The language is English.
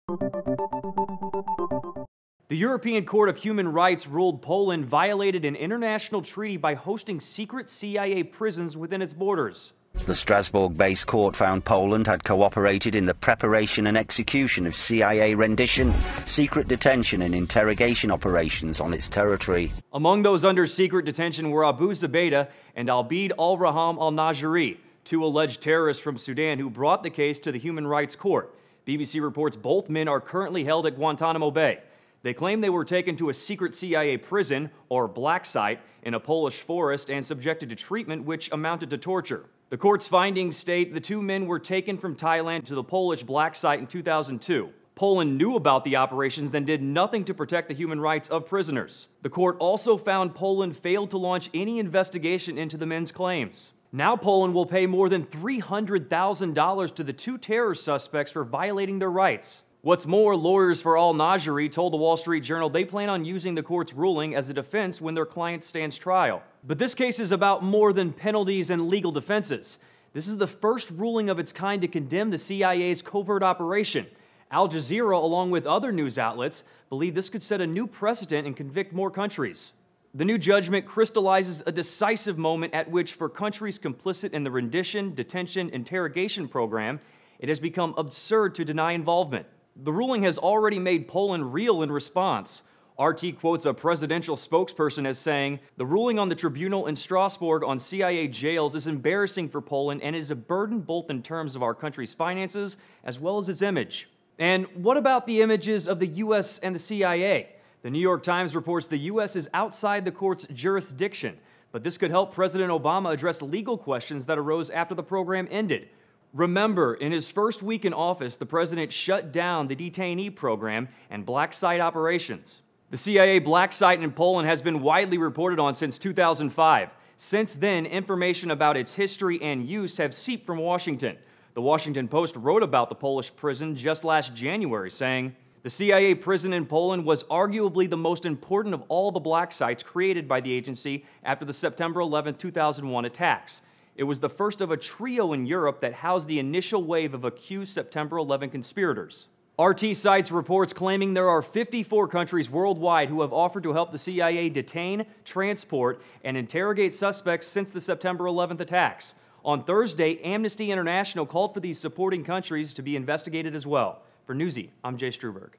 The European Court of Human Rights ruled Poland violated an international treaty by hosting secret CIA prisons within its borders. The Strasbourg-based court found Poland had cooperated in the preparation and execution of CIA rendition, secret detention and interrogation operations on its territory. Among those under secret detention were Abu Zubaydah and Abid al-Raham al-Najari, two alleged terrorists from Sudan who brought the case to the Human Rights Court. BBC reports both men are currently held at Guantanamo Bay. They claim they were taken to a secret CIA prison, or black site, in a Polish forest and subjected to treatment which amounted to torture. The court's findings state the two men were taken from Thailand to the Polish black site in 2002. Poland knew about the operations and did nothing to protect the human rights of prisoners. The court also found Poland failed to launch any investigation into the men's claims. Now Poland will pay more than $300,000 to the two terror suspects for violating their rights. What's more, lawyers for al-Najari told the Wall Street Journal they plan on using the court's ruling as a defense when their client stands trial. But this case is about more than penalties and legal defenses. This is the first ruling of its kind to condemn the CIA's covert operation. Al Jazeera, along with other news outlets, believe this could set a new precedent and convict more countries. The new judgment crystallizes a decisive moment at which, for countries complicit in the rendition, detention, interrogation program, it has become absurd to deny involvement. The ruling has already made Poland reel in response. RT quotes a presidential spokesperson as saying, "The ruling on the tribunal in Strasbourg on CIA jails is embarrassing for Poland and is a burden both in terms of our country's finances as well as its image." And what about the images of the U.S. and the CIA? The New York Times reports the U.S. is outside the court's jurisdiction, but this could help President Obama address legal questions that arose after the program ended. Remember, in his first week in office, the president shut down the detainee program and black site operations. The CIA black site in Poland has been widely reported on since 2005. Since then, information about its history and use have seeped from Washington. The Washington Post wrote about the Polish prison just last January, saying, "The CIA prison in Poland was arguably the most important of all the black sites created by the agency after the September 11, 2001 attacks. It was the first of a trio in Europe that housed the initial wave of accused September 11 conspirators." RT cites reports claiming there are 54 countries worldwide who have offered to help the CIA detain, transport, and interrogate suspects since the September 11th attacks. On Thursday, Amnesty International called for these supporting countries to be investigated as well. For Newsy, I'm Jay Struberg.